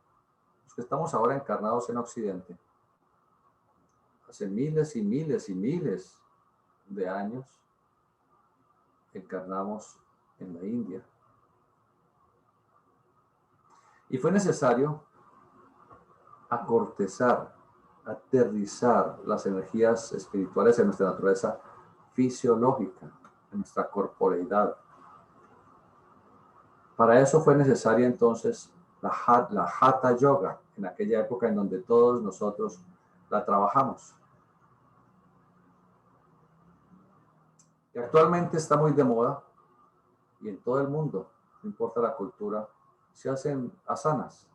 los que estamos ahora encarnados en Occidente, hace miles y miles y miles de años encarnamos en la India. Y fue necesario acortezar, aterrizar las energías espirituales en nuestra naturaleza fisiológica, en nuestra corporeidad. Para eso fue necesaria entonces la Hatha Yoga, en aquella época en donde todos nosotros la trabajamos. Y actualmente está muy de moda y en todo el mundo, no importa la cultura, se hacen asanas.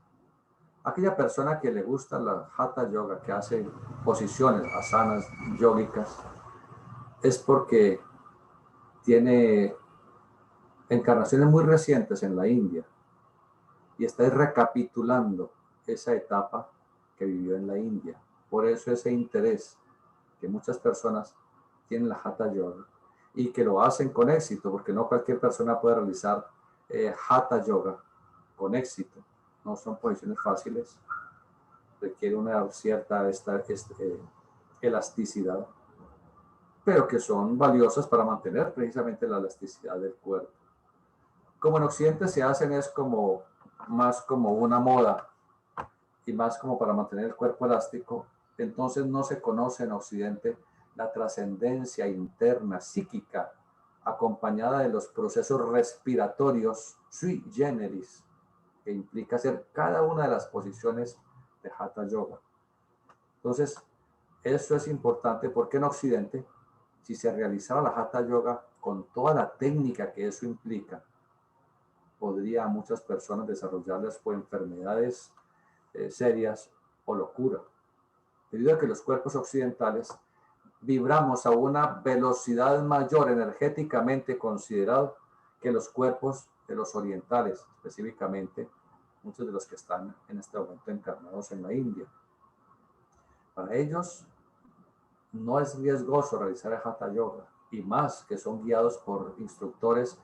Aquella persona que le gusta la hatha yoga, que hace posiciones asanas yógicas, es porque tiene encarnaciones muy recientes en la India y está recapitulando esa etapa que vivió en la India. Por eso ese interés que muchas personas tienen la Hatha Yoga y que lo hacen con éxito, porque no cualquier persona puede realizar Hatha Yoga con éxito. No son posiciones fáciles, requiere una cierta elasticidad, pero que son valiosas para mantener precisamente la elasticidad del cuerpo. Como en Occidente se hacen es como más como una moda y más como para mantener el cuerpo elástico, entonces no se conoce en Occidente la trascendencia interna psíquica acompañada de los procesos respiratorios sui generis que implica hacer cada una de las posiciones de Hatha Yoga. Entonces, eso es importante porque en Occidente, si se realizara la Hatha Yoga con toda la técnica que eso implica, podría a muchas personas desarrollarlas por enfermedades serias o locura. Debido a que los cuerpos occidentales vibramos a una velocidad mayor energéticamente considerado que los cuerpos de los orientales, específicamente muchos de los que están en este momento encarnados en la India. Para ellos no es riesgoso realizar el Hatha Yoga, y más que son guiados por instructores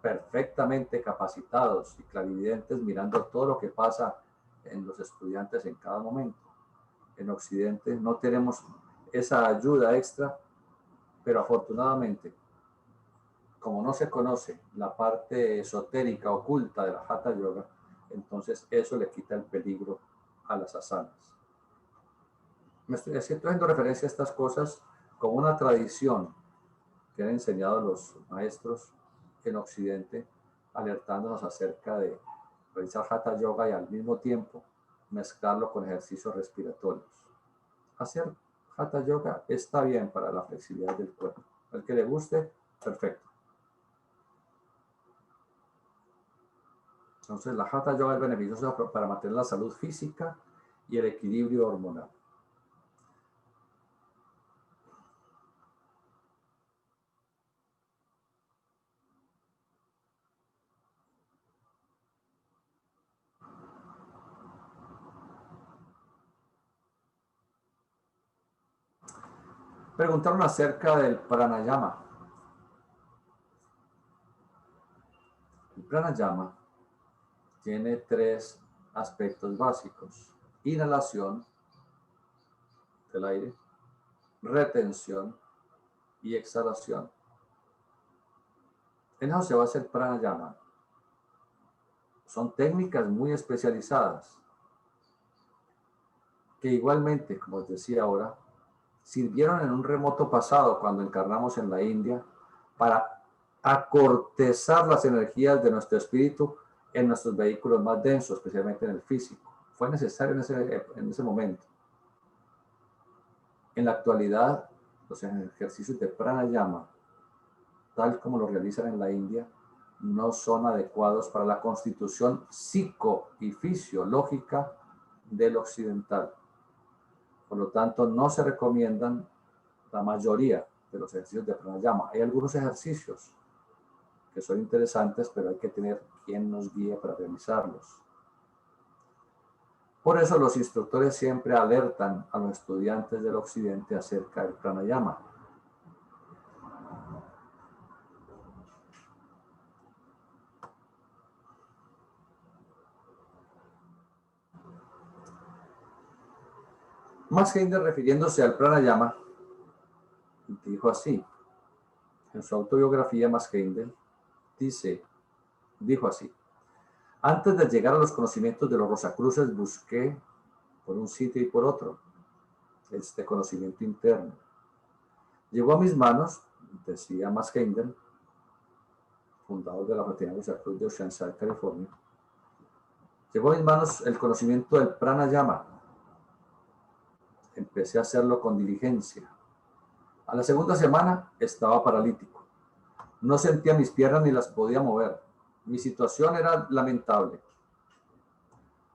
perfectamente capacitados y clarividentes mirando todo lo que pasa en los estudiantes en cada momento. En Occidente no tenemos esa ayuda extra, pero afortunadamente, como no se conoce la parte esotérica oculta de la Hatha Yoga, entonces eso le quita el peligro a las asanas. Me estoy haciendo referencia a estas cosas como una tradición que han enseñado los maestros en Occidente, alertándonos acerca de realizar Hatha Yoga y al mismo tiempo mezclarlo con ejercicios respiratorios. Hacer Hatha Yoga está bien para la flexibilidad del cuerpo. Al que le guste, perfecto. Entonces, la Hatha Yoga es beneficiosa para mantener la salud física y el equilibrio hormonal. Preguntaron acerca del pranayama. El pranayama tiene tres aspectos básicos: inhalación del aire, retención y exhalación. En eso se basa el pranayama. Son técnicas muy especializadas que igualmente, como os decía ahora, sirvieron en un remoto pasado cuando encarnamos en la India para acortezar las energías de nuestro espíritu en nuestros vehículos más densos, especialmente en el físico. Fue necesario en ese momento. En la actualidad, los ejercicios de pranayama, tal como lo realizan en la India, no son adecuados para la constitución psico y fisiológica del occidental. Por lo tanto, no se recomiendan la mayoría de los ejercicios de pranayama. Hay algunos ejercicios que son interesantes, pero hay que tener quien nos guíe para realizarlos. Por eso los instructores siempre alertan a los estudiantes del occidente acerca del pranayama. Max Heindel, refiriéndose al pranayama, dijo así, en su autobiografía. Max Heindel dijo así: antes de llegar a los conocimientos de los Rosacruces, busqué por un sitio y por otro este conocimiento interno. Llegó a mis manos, decía Max Heindel, fundador de la Fraternidad Rosacruz de Oceanside, California, llegó a mis manos el conocimiento del pranayama. Empecé a hacerlo con diligencia. A la segunda semana estaba paralítico. No sentía mis piernas ni las podía mover. Mi situación era lamentable.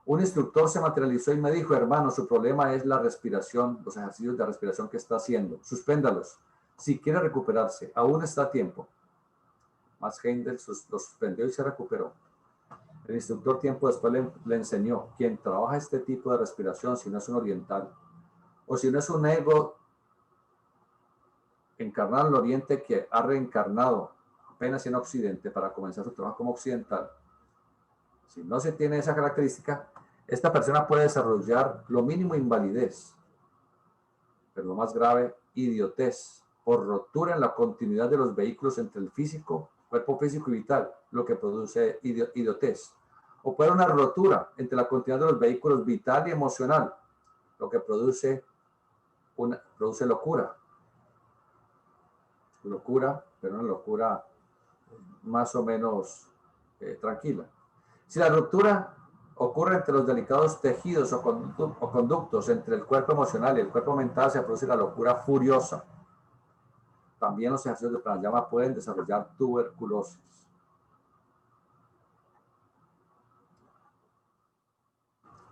Un instructor se materializó y me dijo, hermano, su problema es la respiración, los ejercicios de respiración que está haciendo. Suspéndalos. Si quiere recuperarse, aún está a tiempo. Max Heindel lo suspendió y se recuperó. El instructor tiempo después le enseñó, quien trabaja este tipo de respiración, si no es un oriental, o si no es un ego encarnado en el oriente que ha reencarnado apenas en occidente para comenzar su trabajo como occidental, si no se tiene esa característica, esta persona puede desarrollar lo mínimo invalidez, pero lo más grave, idiotez, por rotura en la continuidad de los vehículos entre el físico, cuerpo físico y vital, lo que produce idiotez. O puede haber una rotura entre la continuidad de los vehículos vital y emocional, lo que produce locura. Locura, pero una locura más o menos tranquila. Si la ruptura ocurre entre los delicados tejidos o conductos entre el cuerpo emocional y el cuerpo mental, se produce la locura furiosa. También los ejercicios de pranayama pueden desarrollar tuberculosis.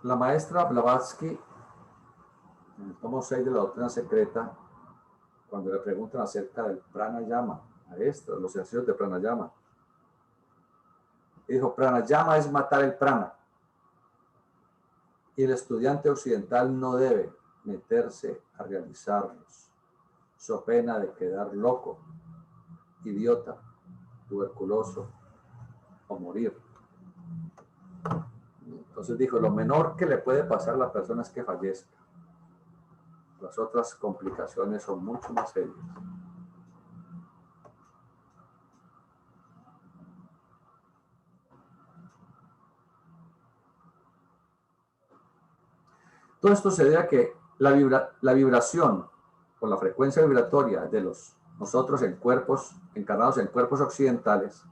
La maestra Blavatsky, en el tomo 6 de la doctrina secreta, cuando le preguntan acerca del pranayama, los ejercicios de pranayama, dijo, pranayama es matar el prana. Y el estudiante occidental no debe meterse a realizarlos, so pena de quedar loco, idiota, tuberculoso o morir. Entonces dijo, lo menor que le puede pasar a la persona es que fallezca. Las otras complicaciones son mucho más serias. Todo esto se debe a que la vibración o la frecuencia vibratoria de nosotros en cuerpos, encarnados en cuerpos occidentales,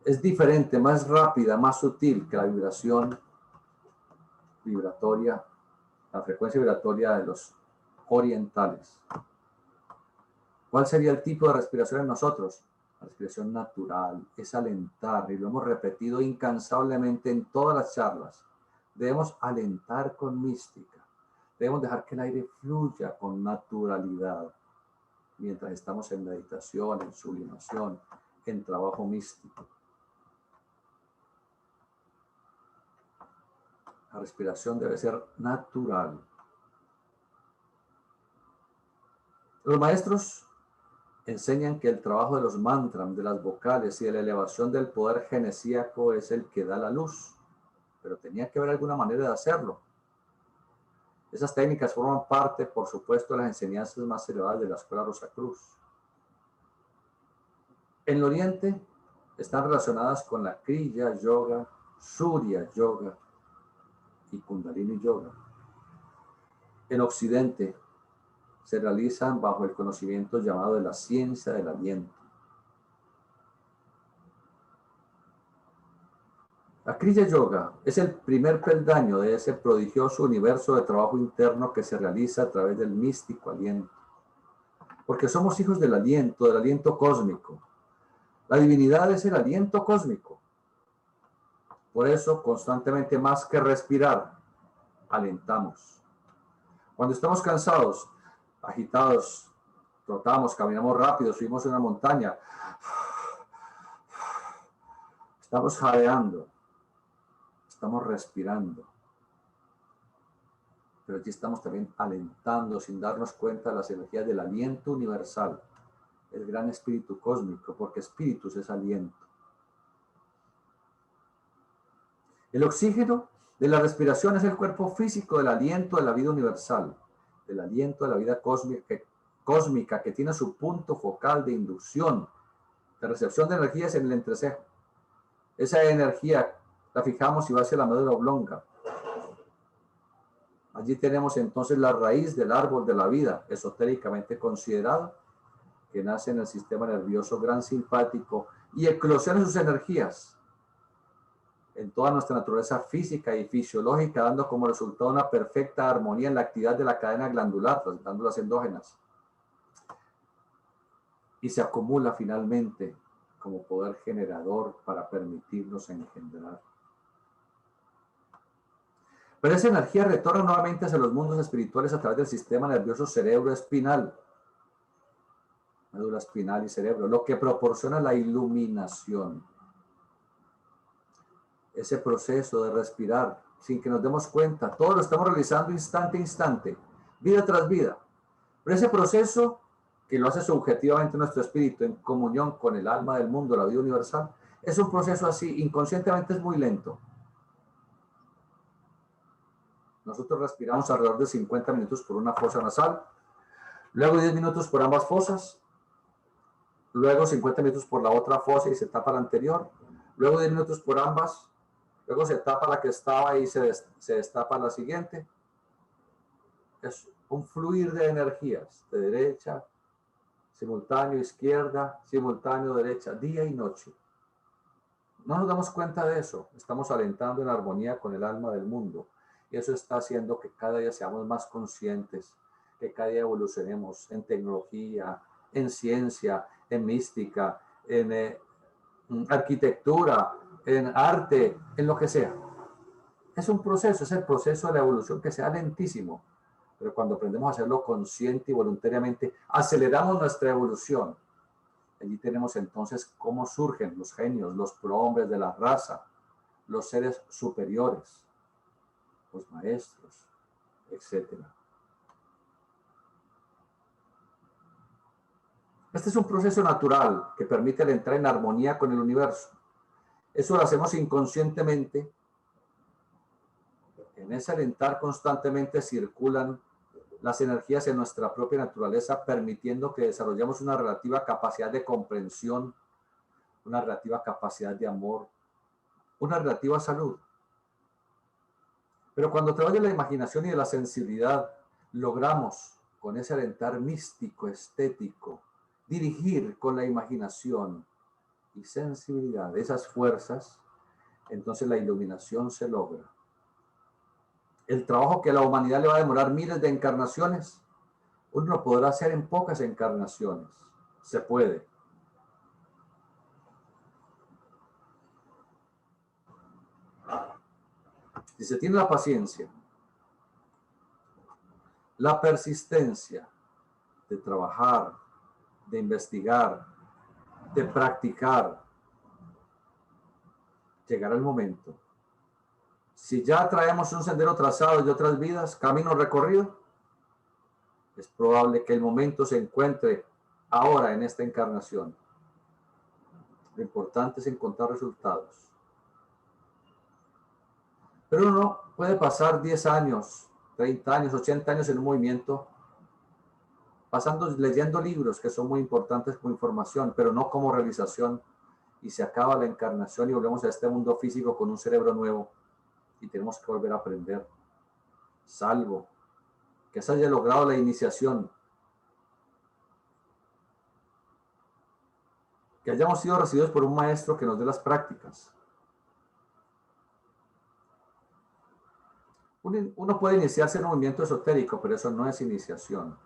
es diferente, más rápida, más sutil que la vibración vibratoria, la frecuencia vibratoria de los orientales. ¿Cuál sería el tipo de respiración en nosotros? La respiración natural, es alentar, y lo hemos repetido incansablemente en todas las charlas. Debemos alentar con mística. Debemos dejar que el aire fluya con naturalidad mientras estamos en meditación, en sublimación, en trabajo místico. La respiración debe ser natural. Los maestros enseñan que el trabajo de los mantras, de las vocales y de la elevación del poder genesíaco es el que da la luz. Pero tenía que haber alguna manera de hacerlo. Esas técnicas forman parte, por supuesto, de las enseñanzas más elevadas de la Escuela Rosacruz. En el Oriente están relacionadas con la Kriya Yoga, Surya Yoga y Kundalini Yoga. En Occidente se realizan bajo el conocimiento llamado de la ciencia del aliento. La Kriya Yoga es el primer peldaño de ese prodigioso universo de trabajo interno que se realiza a través del místico aliento. Porque somos hijos del aliento cósmico. La divinidad es el aliento cósmico. Por eso, constantemente, más que respirar, alentamos. Cuando estamos cansados, agitados, trotamos, caminamos rápido, subimos una montaña, estamos jadeando, estamos respirando. Pero aquí estamos también alentando sin darnos cuenta de las energías del aliento universal, el gran espíritu cósmico, porque espíritus es aliento. El oxígeno de la respiración es el cuerpo físico del aliento de la vida universal, del aliento de la vida cósmica que tiene su punto focal de inducción, de recepción de energías en el entrecejo. Esa energía la fijamos y va hacia la médula oblonga. Allí tenemos entonces la raíz del árbol de la vida, esotéricamente considerado, que nace en el sistema nervioso gran simpático y eclosiona sus energías en toda nuestra naturaleza física y fisiológica, dando como resultado una perfecta armonía en la actividad de la cadena glandular, las glándulas endógenas. Y se acumula finalmente como poder generador para permitirnos engendrar. Pero esa energía retorna nuevamente hacia los mundos espirituales a través del sistema nervioso cerebroespinal, médula espinal y cerebro, lo que proporciona la iluminación. Ese proceso de respirar sin que nos demos cuenta, todo lo estamos realizando instante a instante, vida tras vida. Pero ese proceso que lo hace subjetivamente nuestro espíritu en comunión con el alma del mundo, la vida universal, es un proceso así, inconscientemente es muy lento. Nosotros respiramos alrededor de 50 minutos por una fosa nasal, luego 10 minutos por ambas fosas, luego 50 minutos por la otra fosa y se tapa la anterior, luego 10 minutos por ambas, luego se tapa la que estaba y se destapa la siguiente. Es un fluir de energías, de derecha, simultáneo, izquierda, simultáneo, derecha, día y noche. No nos damos cuenta de eso, estamos alentando en armonía con el alma del mundo. Y eso está haciendo que cada día seamos más conscientes, que cada día evolucionemos en tecnología, en ciencia, en mística, en arquitectura, en arte, en lo que sea. Es un proceso, es el proceso de la evolución que sea lentísimo, pero cuando aprendemos a hacerlo consciente y voluntariamente, aceleramos nuestra evolución. Allí tenemos entonces cómo surgen los genios, los prohombres de la raza, los seres superiores, los maestros, etc. Este es un proceso natural que permite el entrar en armonía con el universo. Eso lo hacemos inconscientemente. En ese alentar constantemente circulan las energías en nuestra propia naturaleza, permitiendo que desarrollemos una relativa capacidad de comprensión, una relativa capacidad de amor, una relativa salud. Pero cuando a través de la imaginación y de la sensibilidad logramos, con ese alentar místico, estético, dirigir con la imaginación y sensibilidad esas fuerzas, entonces la iluminación se logra. El trabajo que a la humanidad le va a demorar miles de encarnaciones, uno lo podrá hacer en pocas encarnaciones. Se puede. Si se tiene la paciencia, la persistencia de trabajar, de investigar, de practicar, llegará el momento. Si ya traemos un sendero trazado de otras vidas, camino recorrido, es probable que el momento se encuentre ahora en esta encarnación. Lo importante es encontrar resultados. Pero uno puede pasar 10 años, 30 años, 80 años en un movimiento, leyendo libros que son muy importantes como información, pero no como realización, y se acaba la encarnación y volvemos a este mundo físico con un cerebro nuevo y tenemos que volver a aprender. Salvo que se haya logrado la iniciación, que hayamos sido recibidos por un maestro que nos dé las prácticas. Uno puede iniciarse en un movimiento esotérico, pero eso no es iniciación.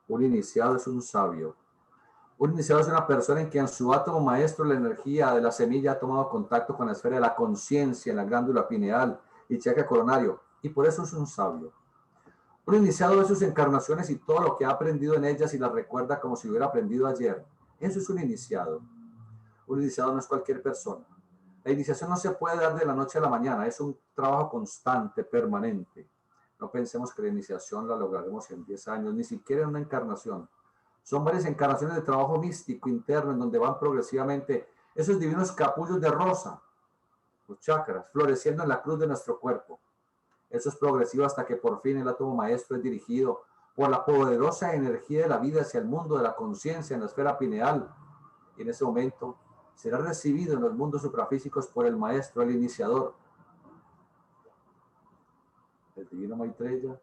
Un iniciado es un sabio. Un iniciado es una persona en quien su átomo maestro, la energía de la semilla, ha tomado contacto con la esfera de la conciencia en la glándula pineal y chakra coronario, y por eso es un sabio. Un iniciado ve sus encarnaciones y todo lo que ha aprendido en ellas y las recuerda como si hubiera aprendido ayer. Eso es un iniciado. Un iniciado no es cualquier persona. La iniciación no se puede dar de la noche a la mañana, es un trabajo constante, permanente. No pensemos que la iniciación la lograremos en 10 años, ni siquiera en una encarnación. Son varias encarnaciones de trabajo místico interno en donde van progresivamente esos divinos capullos de rosa, los chakras, floreciendo en la cruz de nuestro cuerpo. Eso es progresivo hasta que por fin el átomo maestro es dirigido por la poderosa energía de la vida hacia el mundo de la conciencia en la esfera pineal. Y en ese momento será recibido en los mundos suprafísicos por el maestro, el iniciador, el divino Maitreya,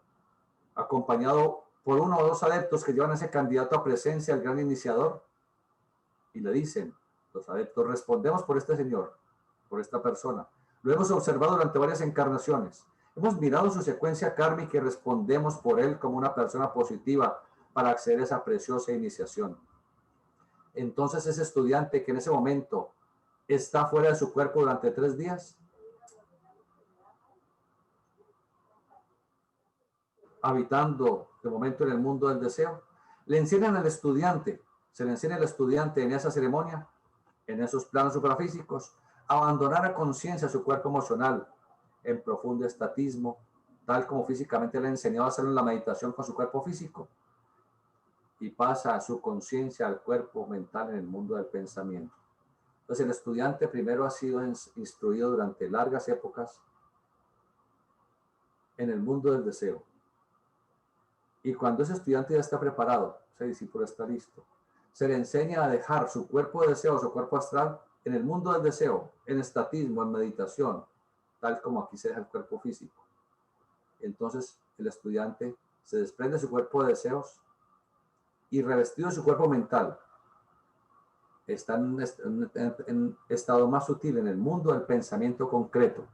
acompañado por uno o dos adeptos que llevan a ese candidato a presencia, el gran iniciador, y le dicen, los adeptos, respondemos por este señor, por esta persona. Lo hemos observado durante varias encarnaciones. Hemos mirado su secuencia kármica y respondemos por él como una persona positiva para acceder a esa preciosa iniciación. entonces ese estudiante que en ese momento está fuera de su cuerpo durante 3 días, habitando de momento en el mundo del deseo, le enseñan al estudiante, se le enseña al estudiante en esa ceremonia, en esos planos suprafísicos, a abandonar a conciencia su cuerpo emocional en profundo estatismo, tal como físicamente le ha enseñado a hacerlo en la meditación con su cuerpo físico, y pasa a su conciencia al cuerpo mental en el mundo del pensamiento. Entonces el estudiante primero ha sido instruido durante largas épocas en el mundo del deseo. Y cuando ese estudiante ya está preparado, ese discípulo está listo, se le enseña a dejar su cuerpo de deseo, su cuerpo astral, en el mundo del deseo, en estatismo, en meditación, tal como aquí se deja el cuerpo físico. Entonces el estudiante se desprende de su cuerpo de deseos y revestido de su cuerpo mental, está en un estado más sutil, en el mundo del pensamiento concreto.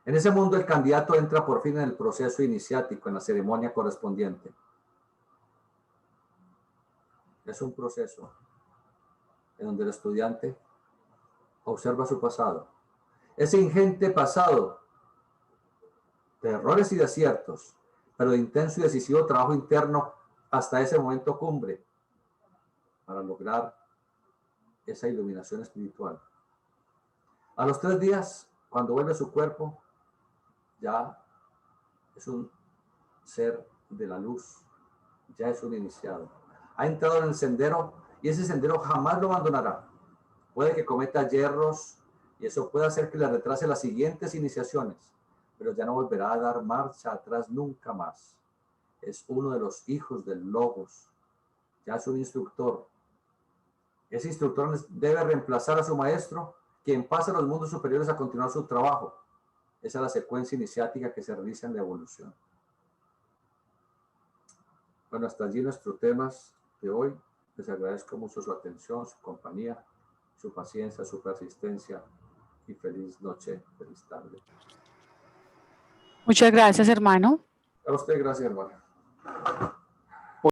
En ese mundo el candidato entra por fin en el proceso iniciático, en la ceremonia correspondiente. Es un proceso en donde el estudiante observa su pasado. Ese ingente pasado de errores y de aciertos, pero de intenso y decisivo trabajo interno hasta ese momento cumbre para lograr esa iluminación espiritual. A los 3 días, cuando vuelve a su cuerpo, ya es un ser de la luz, ya es un iniciado. Ha entrado en el sendero y ese sendero jamás lo abandonará. Puede que cometa yerros y eso puede hacer que le retrase las siguientes iniciaciones, pero ya no volverá a dar marcha atrás nunca más. Es uno de los hijos del Logos, ya es un instructor. Ese instructor debe reemplazar a su maestro, quien pasa a los mundos superiores a continuar su trabajo. Esa es la secuencia iniciática que se realiza en la evolución. Bueno, hasta allí nuestros temas de hoy. Les agradezco mucho su atención, su compañía, su paciencia, su persistencia y feliz noche, feliz tarde. Muchas gracias, hermano. A usted, gracias, hermano.